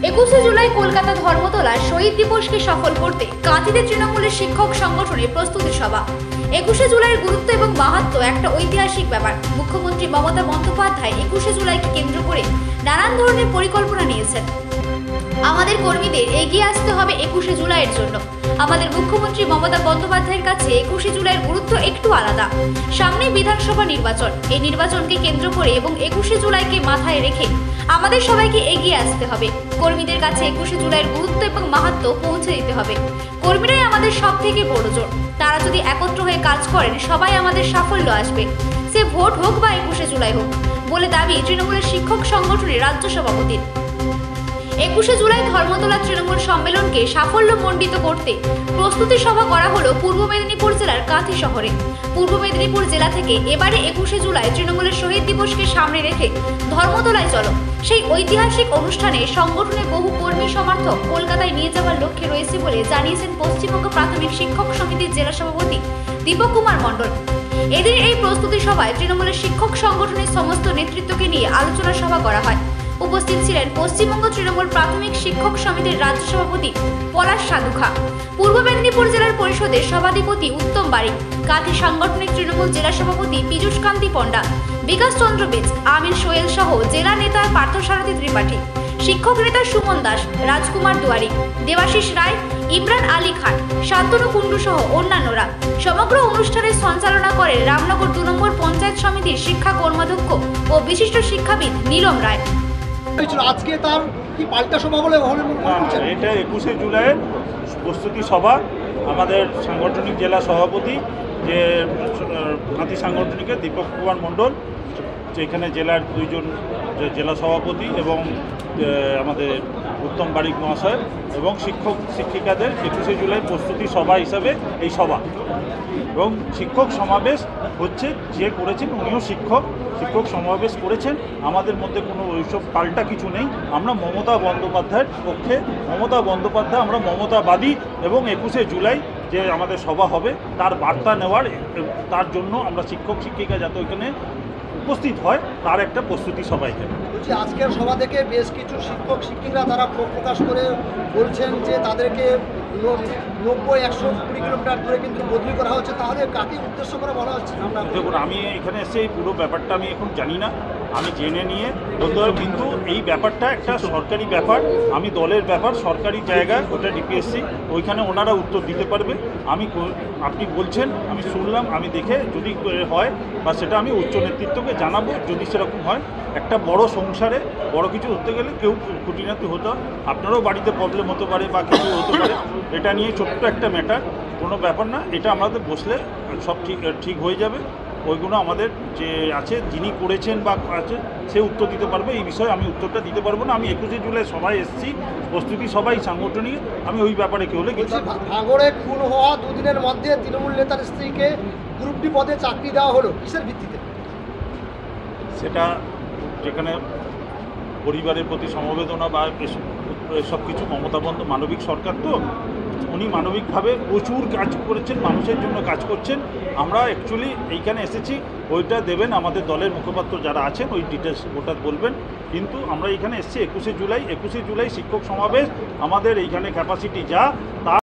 21শে জুলাই কলকাতা ধর্মতলায় শহীদ দিবসকে সফল করতে কাঁথিতে তৃণমূলের শিক্ষক সংগঠনের প্রস্তুতি সভা। 21শে জুলাইয়ের গুরুত্ব এবং মাহাত্ম্য একটা ঐতিহাসিক ব্যাপার। মুখ্যমন্ত্রী মমতা বন্দ্যোপাধ্যায় 21শে জুলাইকে কেন্দ্র করে নানান ধরনের পরিকল্পনা নিয়েছেন। আমাদের কর্মীদের এগিয়ে আসতে হবে 21শে জুলাইয়ের জন্য। আমাদের মুখ্যমন্ত্রী মমতা বন্দ্যোপাধ্যায়ের কাছে 21শে জুলাইয়ের গুরুত্ব একটু আলাদা। সামনে বিধানসভা নির্বাচন, এই নির্বাচনকে কেন্দ্র করে এবং 21শে জুলাইকে মাথায় রেখে আমাদের সবাইকে এগিয়ে আসতে হবে। কর্মীদের কাছে 21শে জুলাইয়ের গুরুত্ব এবং মাহাত্ম্য পৌঁছে দিতে হবে। কর্মীরাই আমাদের সব থেকে বড় জোর। তারা যদি একত্র হয়ে কাজ করেন, সবাই আমাদের সাফল্য আসবে। সে ভোট হোক বা 21শে জুলাই হোক বলে দাবি তৃণমূলের শিক্ষক সংগঠনের রাজ্য সভাপতির। 21শে জুলাই ধর্মতলা তৃণমূল সম্মেলনকে সাফল্যমণ্ডিত করতে প্রস্তুতি সভা করা হলো পূর্ব মেদিনীপুর জেলার কাঁথি শহরে। পূর্ব মেদিনীপুর জেলা থেকে এবারে 21শে জুলাই তৃণমূলের শহীদ দিবসকে সামনে রেখে ধর্মতলায় চলো, সেই ঐতিহাসিক অনুষ্ঠানে সংগঠনের বহু কর্মী সমর্থক কলকাতায় নিয়ে যাওয়ার লক্ষ্যে রয়েছে বলে জানিয়েছেন পশ্চিমবঙ্গ প্রাথমিক শিক্ষক সমিতির জেলা সভাপতি দীপক কুমার মণ্ডল। এদিন এই প্রস্তুতি সভায় তৃণমূলের শিক্ষক সংগঠনের সমস্ত নেতৃত্বকে নিয়ে আলোচনা সভা করা হয়। উপস্থিত ছিলেন পশ্চিমবঙ্গ তৃণমূল প্রাথমিক শিক্ষক সমিতির রাজ্য সভাপতি পলাশ সাধুখা, পূর্ব মেদিনীপুর জেলার পরিষদের সভাধিপতি উত্তম বারিক, কাঁথি সাংগঠনিক তৃণমূল জেলা সভাপতি পীযূষ কান্তি পণ্ডা, বিকাশ চন্দ্র বেজ, আমির সোহেল সহ জেলা নেতা পার্থসারথী ত্রিপাঠী, শিক্ষক নেতা সুমন দাস, রাজকুমার দুয়ারি, দেবাশিস রায়, ইমরান আলী খান, শান্তনু কুণ্ডু সহ অন্যান্যরা। সমগ্র অনুষ্ঠানের সঞ্চালনা করেন রামনগর 2 নম্বর পঞ্চায়েত সমিতির শিক্ষা কর্মাধ্যক্ষ ও বিশিষ্ট শিক্ষাবিদ নীলম রায়। আজকে তার কি পাল্টা সভা বলে এটা 21শে জুলাইয়ের প্রস্তুতি সভা। আমাদের সাংগঠনিক জেলা সভাপতি যে কাঁথি সাংগঠনিকের দীপক কুমার মণ্ডল, এখানে জেলার 2 জন জেলা সভাপতি এবং আমাদের উত্তম বারিক মহাশয় এবং শিক্ষক শিক্ষিকাদের 21শে জুলাই প্রস্তুতি সভা হিসাবে এই সভা। এবং শিক্ষক সমাবেশ হচ্ছে, যে করেছেন উনিও শিক্ষক সমাবেশ করেছেন। আমাদের মধ্যে কোনো ওইসব পাল্টা কিছু নেই। আমরা মমতা বন্দ্যোপাধ্যায়ের পক্ষে, মমতা বন্দ্যোপাধ্যায়, আমরা মমতাবাদী এবং 21শে জুলাই যে আমাদের সভা হবে তার বার্তা নেওয়ার, তার জন্য আমরা শিক্ষক শিক্ষিকা যাতে ওইখানে উপস্থিত হয় তার একটা প্রস্তুতি সভা এখানে। বলছি আজকের সভা থেকে বেশ কিছু শিক্ষক শিক্ষিকা তারা ক্ষোভ প্রকাশ করে বলছেন যে তাদেরকে 90-120 কিলোমিটার দূরে কিন্তু বদলি করা হচ্ছে। তাহলে কাকে উদ্দেশ্য করে বলা হচ্ছে? দেখুন, আমি এখানে এসে এই পুরো ব্যাপারটা আমি এখন জানি না, আমি জেনে নিয়ে বলতে হবে। কিন্তু এই ব্যাপারটা একটা সরকারি ব্যাপার, আমি দলের ব্যাপার, সরকারি জায়গা, ওটা ডিপিএসসি, ওইখানে ওনারা উত্তর দিতে পারবে। আপনি বলছেন, আমি শুনলাম, আমি দেখে যদি হয় বা সেটা আমি উচ্চ নেতৃত্বকে জানাবো। যদি সেরকম হয়, একটা বড় সংসারে বড় কিছু হতে গেলে কেউ খুঁটিনাটি হতো, আপনারও বাড়িতে প্রবলেম হতে পারে বা কিছু হতে পারে। এটা নিয়ে ছোট্ট একটা ম্যাটার, কোনো ব্যাপার না। এটা আমাদের বসলে সব ঠিক হয়ে যাবে। ওইগুলো আমাদের যে আছে, যিনি করেছেন বা আছে, সে উত্তর দিতে পারবে। এই বিষয়ে আমি উত্তরটা দিতে পারবো না। আমি 21শে জুলাই সবাই এসেছি, প্রস্তুতি সবাই সাংগঠনিক, আমি ওই ব্যাপারে কেউ হলে কিছু। ভাঙড়ে খুন হওয়া 2 দিনের মধ্যে তৃণমূল নেতার স্ত্রীকে গ্রুপ ডি পদে চাকরি দেওয়া হলো, কিসের ভিত্তিতে? সেটা যেখানে পরিবারের প্রতি সমবেদনা বা এসব কিছু, মমতা বন্দ্যোপাধ্যায় মানবিক সরকার, তো উনি মানবিকভাবে প্রচুর কাজ করেছেন, মানুষের জন্য কাজ করছেন। আমরা অ্যাকচুয়ালি এইখানে এসেছি, ওইটা দেবেন আমাদের দলের মুখপাত্র যারা আছেন, ওই ডিটেলস ওটা বলবেন। কিন্তু আমরা এইখানে এসেছি 21শে জুলাই শিক্ষক সমাবেশ, আমাদের এইখানে ক্যাপাসিটি যা, তার